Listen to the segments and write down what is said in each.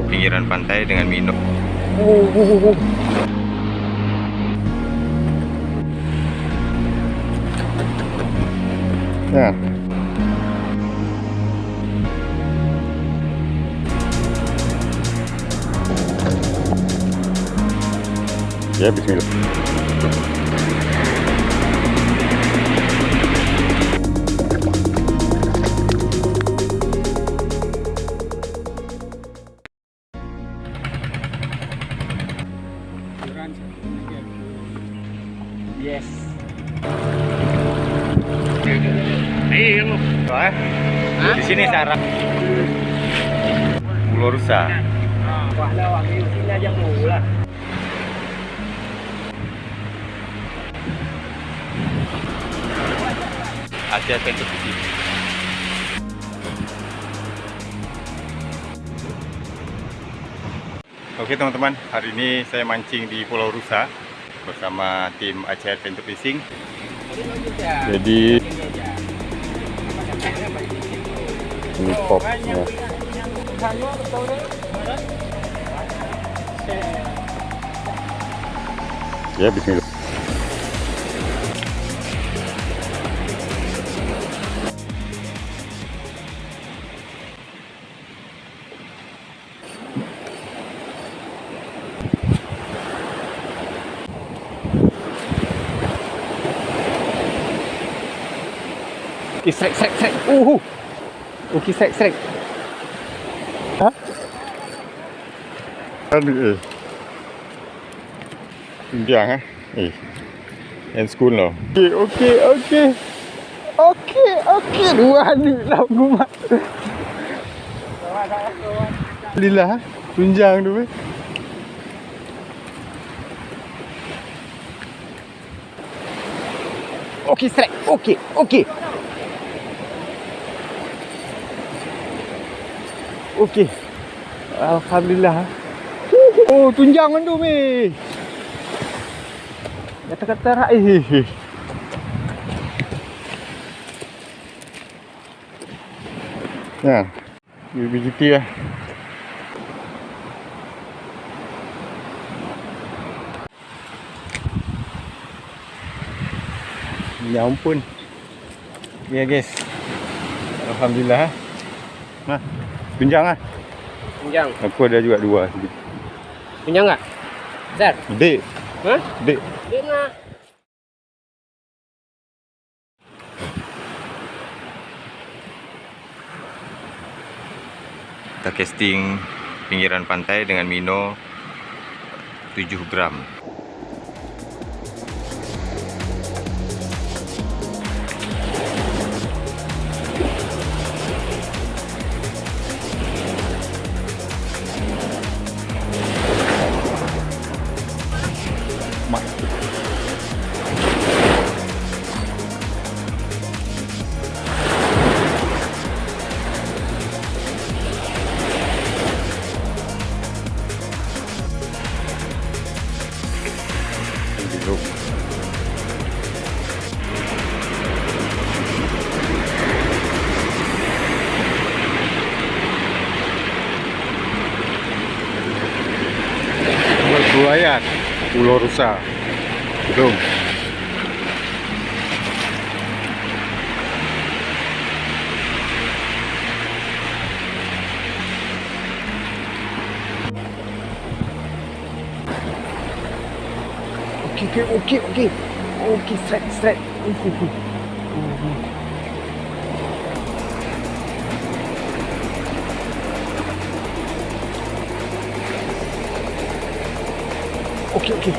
Pinggiran pantai dengan minum. Ya. Ya, bismillah. Yes. Ayo kamu. Di sini sarang Pulau Rusa. Wah lah, ambil sini aja mula. Asia Tentu di sini. Oke teman-teman, hari ini saya mancing di Pulau Rusa bersama tim Aceh Adventure Fishing. Jadi ini pop ya, bismillah. Okey, strike. Okey, strike. Hah? Aduh, Pinjang and school no. Okey. Dua ni lah gua. Alhamdulillah, tunjang tu. Okey, strike. Okey. Okey. Alhamdulillah. Oh, tunjang tu mi. Kata-kata raih. Ya. BGT lah. Ya ampun. Ya guys. Alhamdulillah. Nah, tunjang lah. Tunjang. Aku ada juga dua. Tunjang enggak? Zat. Dek. Hah? Dek. Dia nak. Kita casting pinggiran pantai dengan Mino 7 gram. Buayan Pulau Rusa. Gedung. Okey, strike. Okey.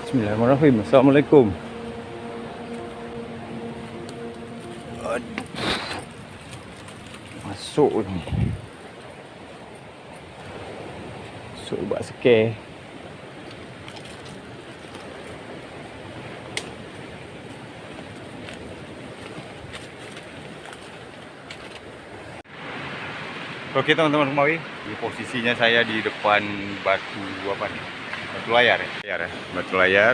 Bismillahirrahmanirrahim. Assalamualaikum. Aduh. Masuk ni. Masuk buat scare. Okey teman-teman Rumawi, di posisinya saya di depan batu apa nih? Batu layar ya. Batu layar.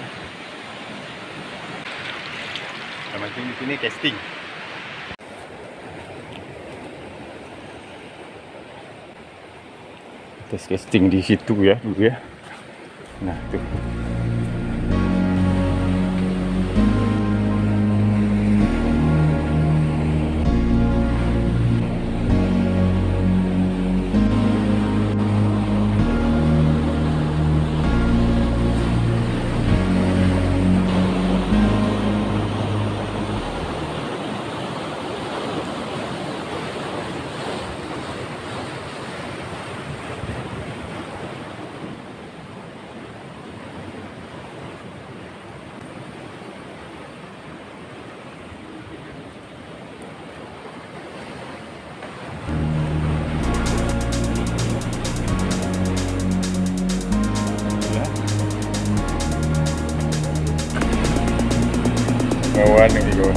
Kita mancing di sini casting. Tes casting di situ ya dulu ya. Nah, tuh. Kawan lagi kawan.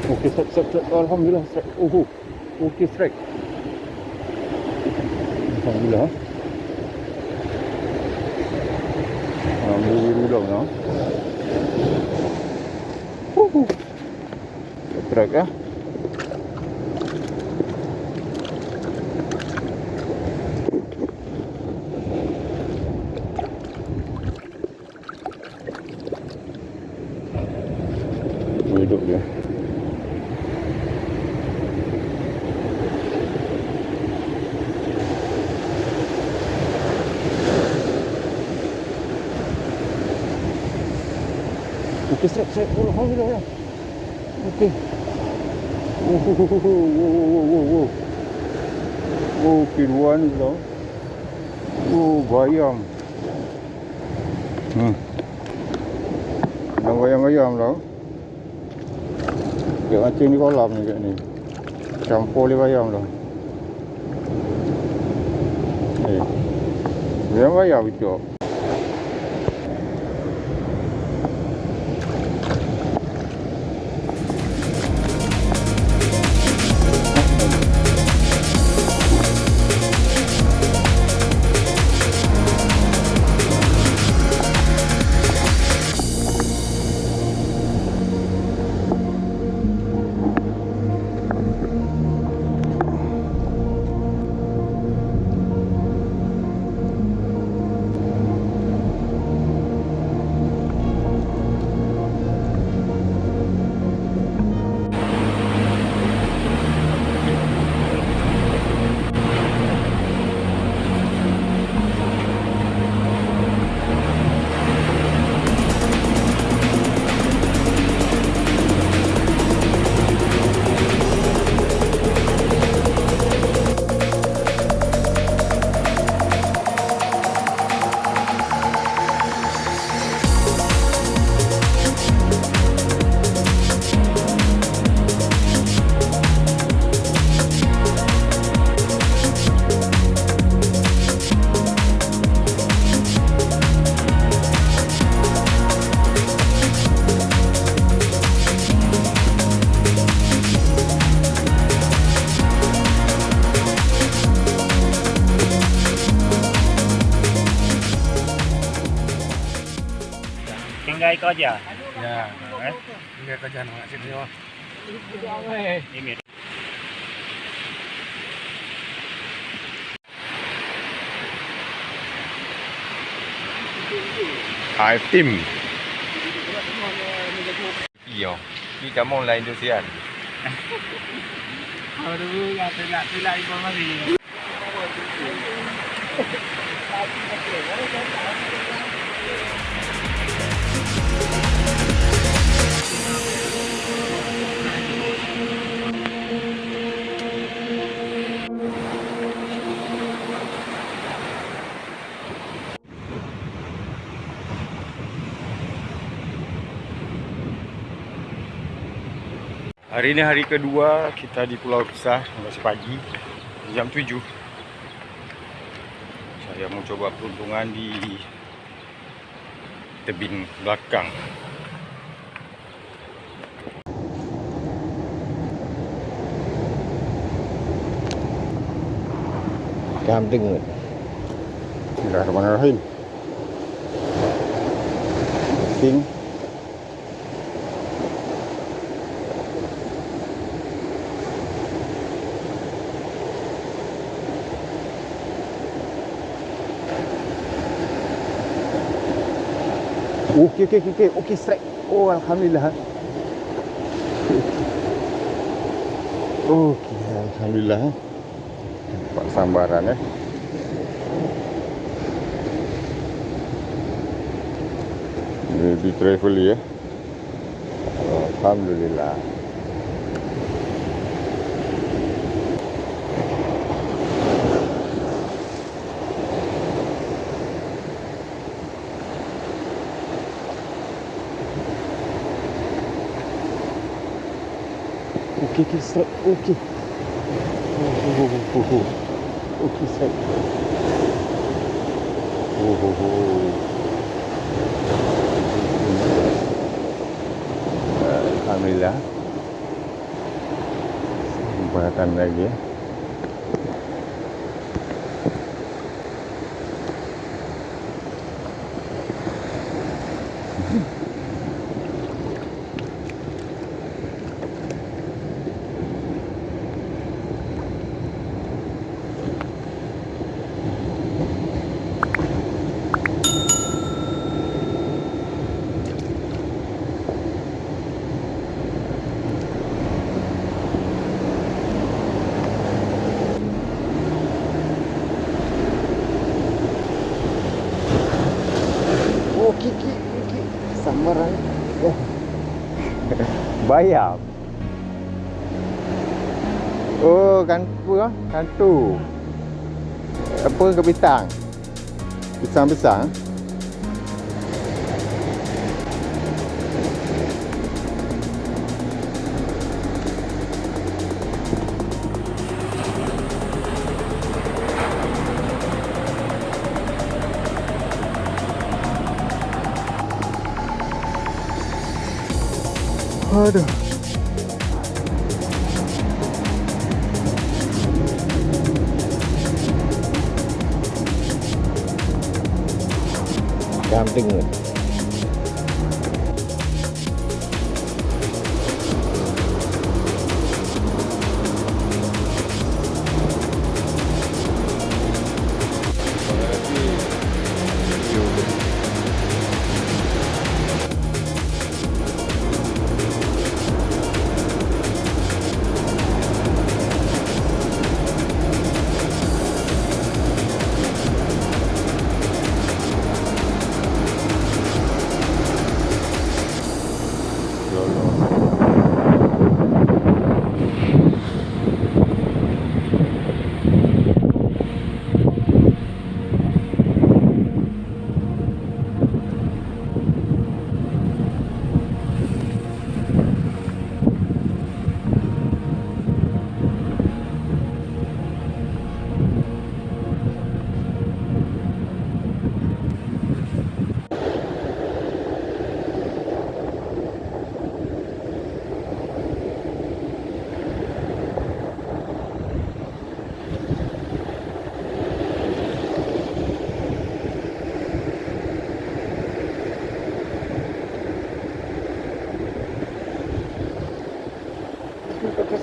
Okey, strike. Alhamdulillah, strike. Okey, strike. Alhamdulillah. Alhamdulillah lah. Strike ya. Hidup dia. Okey, strike. Alhamdulillah ya. Okey. Wow. Okey, luar ni tau. Bayam. Yang bayam-bayam tau. Dia macam di kolam ni kat ni. Campur oleh bayam tau. Bayam betul. Tinggal ikut aja. Ya. Dia kerja nak sini oh. Ini. Hai tim. Iyo. Ni kamu lain dosian. Aduh, ya telah informasi. Hari ini hari kedua kita di Pulau Rusa, masih pagi, jam 7. Saya mau coba peruntungan di tebing belakang. Camping. Bismillahirrahmanirrahim. King. Okey, strike. Oh, alhamdulillah. Okey, alhamdulillah. Dapat sambaran ya. Ini di travel ya. Alhamdulillah. Okey, strike. Okey. Okey, strike. Alhamdulillah. Sambatan lagi ya. Okey. Sambaran. Bayam. Oh, kantu ah, kantu. Apa ke pisang? Pisang. Aduh. Camping.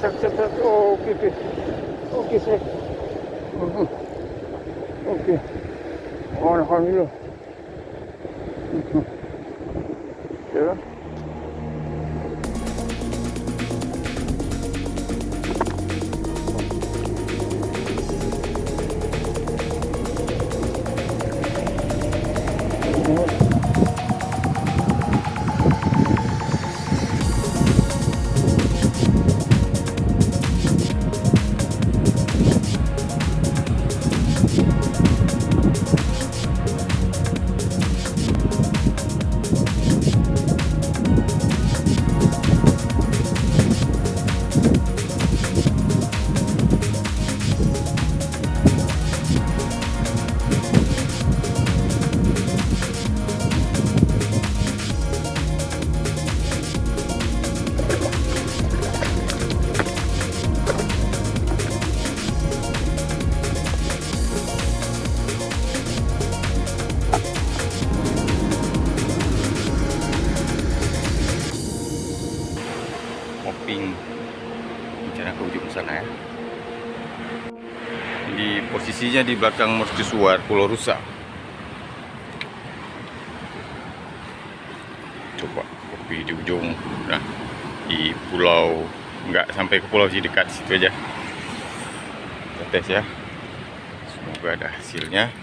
sak. Oh, okey. Okey, saya. Okey. Alhamdulillah. Ya. Mopping rencana ke ujung sana ya. Di posisinya di belakang mercusuar Pulau Rusa. Coba kopi di ujung, nah di pulau, nggak sampai ke pulau sih, dekat situ aja. Kita tes ya. Semoga ada hasilnya.